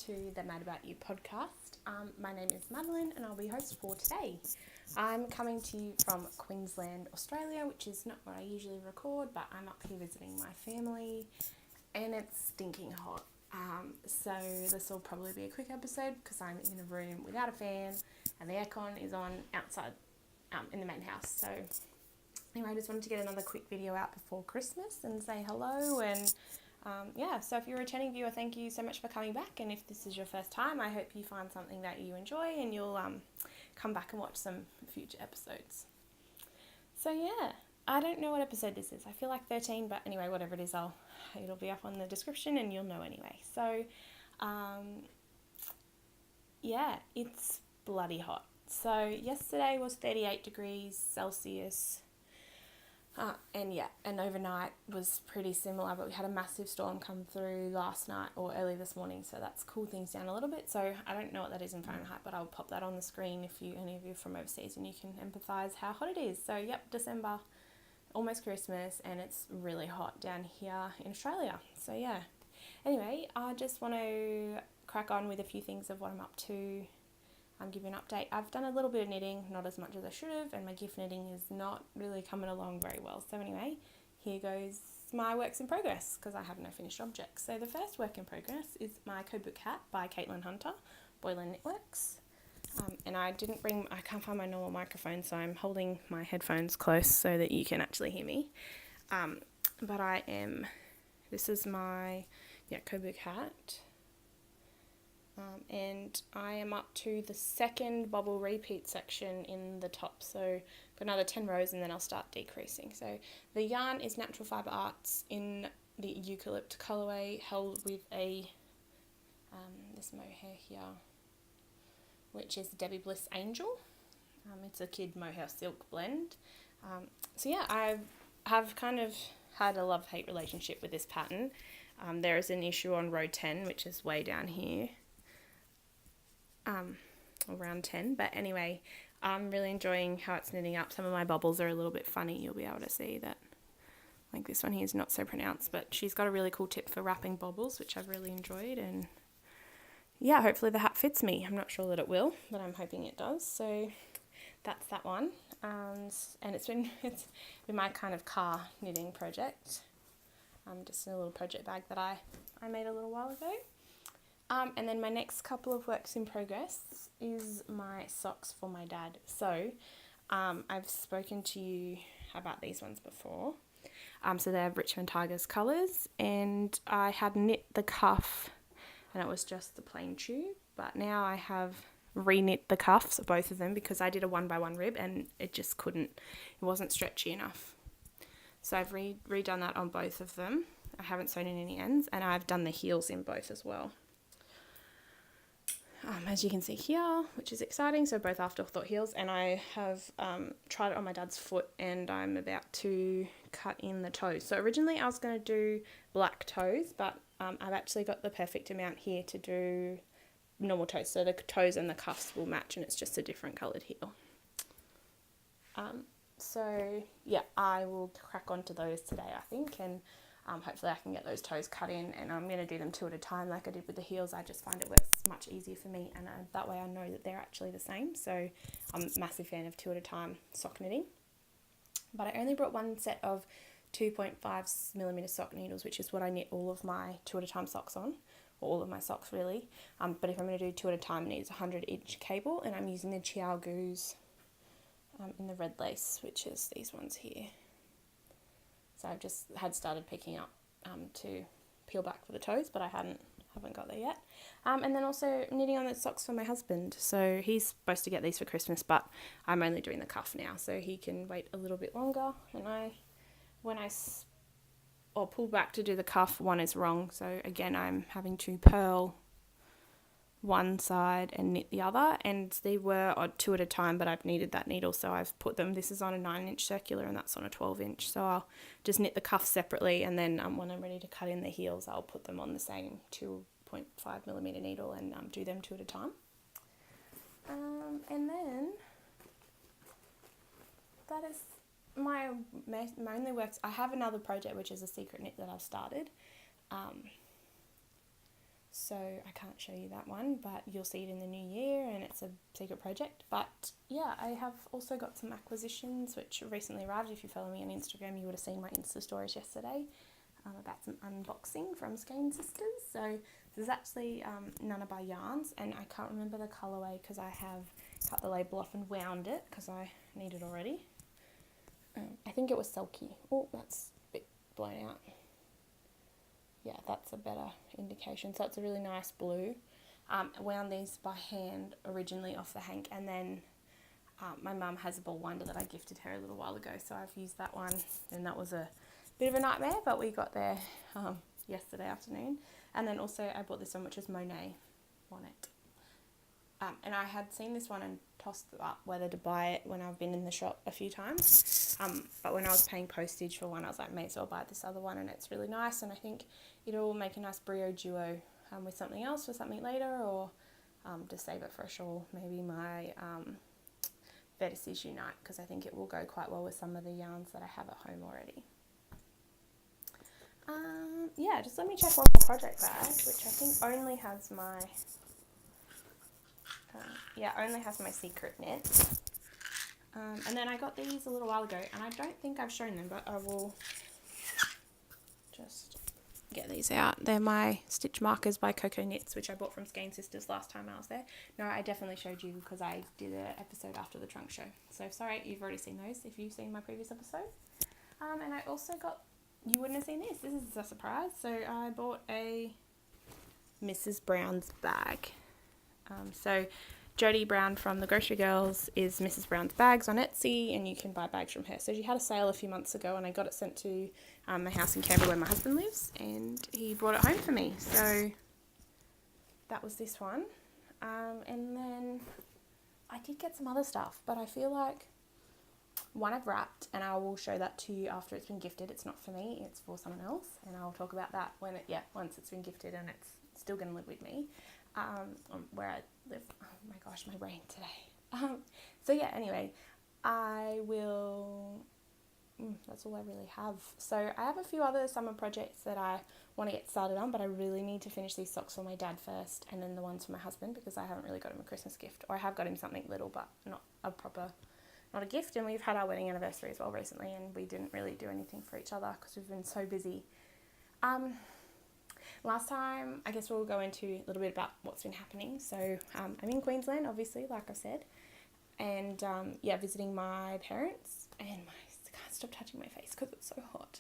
to the Mad About You podcast. My name is Madeline and I'll be your host for today. I'm coming to you from Queensland, Australia, which is not where I usually record, but I'm up here visiting my family and it's stinking hot. So this will probably be a quick episode because I'm in a room without a fan and the aircon is on outside in the main house. So anyway, I just wanted to get another quick video out before Christmas and say hello and so if you're a returning viewer, thank you so much for coming back, and if this is your first time, I hope you find something that you enjoy and you'll come back and watch some future episodes. So yeah, I don't know what episode this is. I feel like 13, but anyway, whatever it is, it'll be up on the description and you'll know anyway. So it's bloody hot. So yesterday was 38 degrees Celsius. And overnight was pretty similar, but we had a massive storm come through last night or early this morning, so that's cooled things down a little bit. So I don't know what that is in Fahrenheit, but I'll pop that on the screen if any of you are from overseas and you can empathise how hot it is. So December, almost Christmas, and it's really hot down here in Australia. So yeah, anyway, I just want to crack on with a few things of what I'm up to. I'll give you an update. I've done a little bit of knitting, not as much as I should have, and my gift knitting is not really coming along very well. So anyway, here goes my works in progress, because I have no finished objects. So the first work in progress is my Kobuk Hat by Caitlin Hunter, Boylan Knitworks. And I can't find my normal microphone, so I'm holding my headphones close so that you can actually hear me. This is my Kobuk Hat. And I am up to the second bobble repeat section in the top, so got another 10 rows and then I'll start decreasing. So the yarn is Natural Fibre Arts in the Eucalypt colourway, held with a this mohair here, which is Debbie Bliss Angel. It's a kid mohair silk blend. I have kind of had a love-hate relationship with this pattern. There is an issue on row 10, which is way down here. Around 10, but anyway, I'm really enjoying how it's knitting up. Some of my bubbles are a little bit funny. You'll be able to see that, like this one here is not so pronounced, but she's got a really cool tip for wrapping bobbles, which I've really enjoyed, and yeah, hopefully the hat fits me. I'm not sure that it will, but I'm hoping it does. So that's that one, and it's been my kind of car knitting project, just in a little project bag that I made a little while ago. And then my next couple of works in progress is my socks for my dad. So I've spoken to you about these ones before. So they have Richmond Tigers colours, and I had knit the cuff and it was just the plain tube, but now I have re-knit the cuffs of both of them because I did a 1x1 rib and it wasn't stretchy enough. So I've redone that on both of them. I haven't sewn in any ends, and I've done the heels in both as well. As you can see here, which is exciting, so both afterthought heels, and I have tried it on my dad's foot and I'm about to cut in the toes. So originally I was going to do black toes, but I've actually got the perfect amount here to do normal toes, so the toes and the cuffs will match and it's just a different coloured heel. I will crack onto those today, I think, and hopefully I can get those toes cut in, and I'm going to do them two at a time like I did with the heels. I just find it works much easier for me, and that way I know that they're actually the same. So I'm a massive fan of 2 at a time sock knitting. But I only brought one set of 2.5mm sock needles, which is what I knit all of my 2 at a time socks on, or all of my socks really. But if I'm going to do 2 at a time, it needs a 100-inch cable, and I'm using the Chiao Goos in the red lace, which is these ones here. So I've just had started picking up to peel back for the toes, but I haven't got there yet. And then also knitting on the socks for my husband. So he's supposed to get these for Christmas, but I'm only doing the cuff now, so he can wait a little bit longer. And when I pull back to do the cuff, one is wrong. So again, I'm having to purl one side and knit the other, and they were 2 at a time, but I've needed that needle, so I've put them, this is on a 9-inch circular and that's on a 12-inch, so I'll just knit the cuff separately, and then when I'm ready to cut in the heels, I'll put them on the same 2.5mm needle and do them 2 at a time. And then that is my only works. I have another project which is a secret knit that I've started. so I can't show you that one, but you'll see it in the new year, and it's a secret project. But yeah, I have also got some acquisitions which recently arrived. If you follow me on Instagram, you would have seen my Insta stories yesterday about some unboxing from Skein Sisters. So this is actually None of Our yarns, and I can't remember the colourway because I have cut the label off and wound it because I need it already. I think it was Sulky. Oh, that's a bit blown out. Yeah, that's a better indication. So it's a really nice blue. I wound these by hand originally off the hank, and then my mum has a ball winder that I gifted her a little while ago, so I've used that one, and that was a bit of a nightmare, but we got there yesterday afternoon. And then also I bought this one, which is Monet on it. And I had seen this one and tossed up whether to buy it when I've been in the shop a few times. But when I was paying postage for one, I was like, may as well buy this other one, and it's really nice. And I think it'll make a nice brio duo with something else for something later, or to save it for a shawl, maybe my Vertices Unite, because I think it will go quite well with some of the yarns that I have at home already. Yeah, just let me check one more project bag, which I think only has my secret knit. And then I got these a little while ago, and I don't think I've shown them, but I will just get these out. They're my stitch markers by Coco Knits, which I bought from Skein Sisters last time I was there. No, I definitely showed you because I did an episode after the trunk show. So sorry, you've already seen those if you've seen my previous episode. And I also got, you wouldn't have seen this. This is a surprise. So I bought a Mrs. Brown's bag. So Jodie Brown from the Grocery Girls is Mrs. Brown's Bags on Etsy, and you can buy bags from her. So she had a sale a few months ago, and I got it sent to my house in Canberra where my husband lives, and he brought it home for me. So that was this one. And then I did get some other stuff, but I feel like one I've wrapped, and I will show that to you after it's been gifted. It's not for me, it's for someone else, and I'll talk about that once it's been gifted and it's still going to live with me. Where I live. Oh my gosh, my brain today. So yeah, anyway, I will, that's all I really have. So I have a few other summer projects that I want to get started on, but I really need to finish these socks for my dad first, and then the ones for my husband, because I haven't really got him a Christmas gift, or I have got him something little, but not a gift. And we've had our wedding anniversary as well recently, and we didn't really do anything for each other because we've been so busy. Last time, I guess we'll go into a little bit about what's been happening. So I'm in Queensland, obviously, like I said, and visiting my parents, and I can't stop touching my face because it's so hot.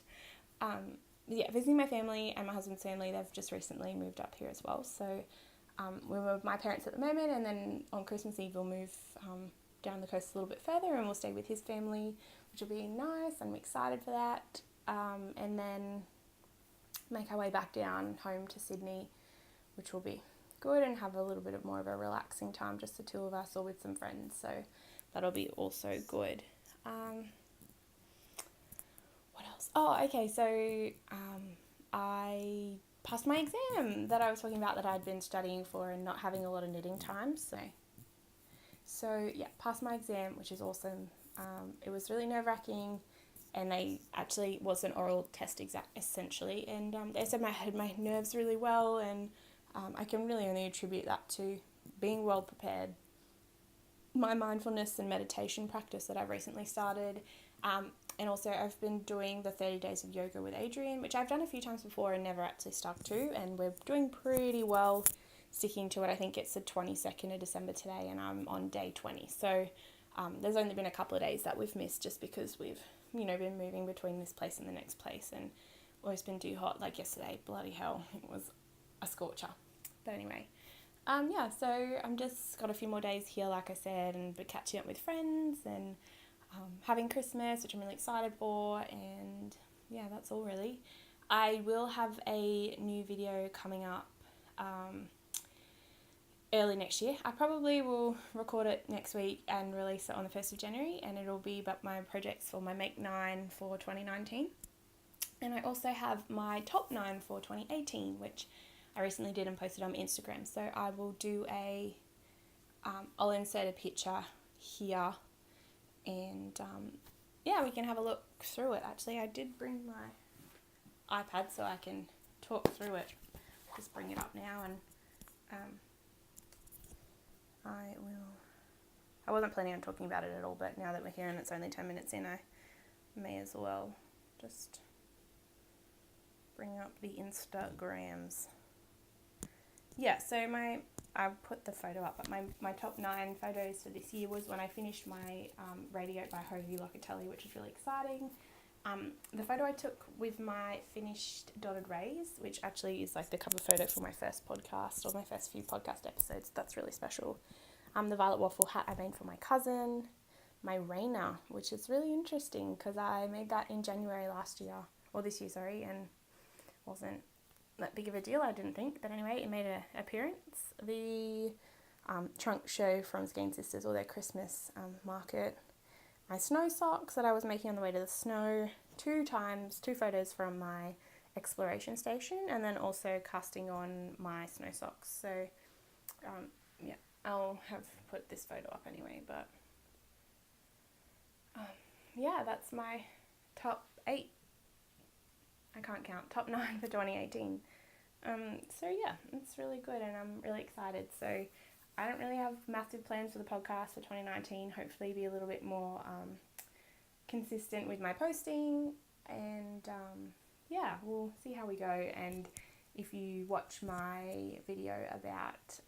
Visiting my family and my husband's family. They've just recently moved up here as well. So we're with my parents at the moment, and then on Christmas Eve we'll move down the coast a little bit further, and we'll stay with his family, which will be nice. I'm excited for that. And then make our way back down home to Sydney, which will be good, and have a little bit of more of a relaxing time, just the two of us or with some friends. So that'll be also good. What else? Oh, okay. So I passed my exam that I was talking about that I'd been studying for and not having a lot of knitting time. So yeah, passed my exam, which is awesome. It was really nerve-wracking, and they actually was an oral test essentially, and they said I had my nerves really well, and I can really only attribute that to being well prepared, my mindfulness and meditation practice that I've recently started, and also I've been doing the 30 days of yoga with Adrian, which I've done a few times before and never actually stuck to, and we're doing pretty well sticking to it. I think it's the 22nd of December today, and I'm on day 20, so there's only been a couple of days that we've missed just because we've been moving between this place and the next place, and always been too hot. Like yesterday, bloody hell, it was a scorcher. But anyway, so I'm just got a few more days here, like I said, and we're catching up with friends and having Christmas, which I'm really excited for, and yeah, that's all really. I will have a new video coming up early next year. I probably will record it next week and release it on the 1st of January, and it'll be about my projects for my Make 9 for 2019. And I also have my Top 9 for 2018, which I recently did and posted on Instagram. So I will do I'll insert a picture here, and we can have a look through it. Actually, I did bring my iPad so I can talk through it. Just bring it up now, and I wasn't planning on talking about it at all, but now that we're here and it's only 10 minutes in, I may as well just bring up the Instagrams. Yeah, so I put the photo up, but my top 9 photos for this year was when I finished my Radio by Hoagie Locatelli, which is really exciting. The photo I took with my finished dotted rays, which actually is like the cover photo for my first podcast, or my first few podcast episodes. That's really special. The violet waffle hat I made for my cousin. My Rainer, which is really interesting because I made that in January this year, and wasn't that big of a deal, I didn't think. But anyway, it made an appearance. The trunk show from Skein Sisters, or their Christmas market. My snow socks that I was making on the way to the snow. 2 photos from my exploration station, and then also casting on my snow socks. So yeah, I'll have put this photo up anyway, but yeah, that's my top 8. I can't count. Top 9 for 2018. So yeah, it's really good, and I'm really excited. So I don't really have massive plans for the podcast for 2019. Hopefully be a little bit more consistent with my posting, and yeah, we'll see how we go. And if you watch my video about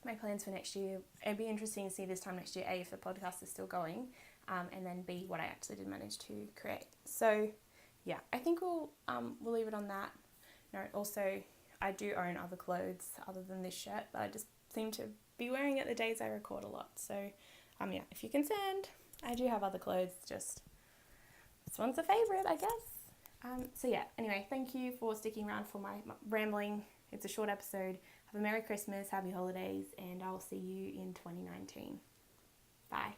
my plans for next year, it'd be interesting to see this time next year, A, if the podcast is still going, and then B, what I actually did manage to create. So yeah, I think we'll leave it on that. No, also, I do own other clothes other than this shirt, but I just seem to be wearing it the days I record a lot. So yeah, if you're concerned, I do have other clothes, just this one's a favourite, I guess. So yeah, anyway, thank you for sticking around for my rambling. It's a short episode. Have a Merry Christmas, Happy Holidays, and I'll see you in 2019. Bye.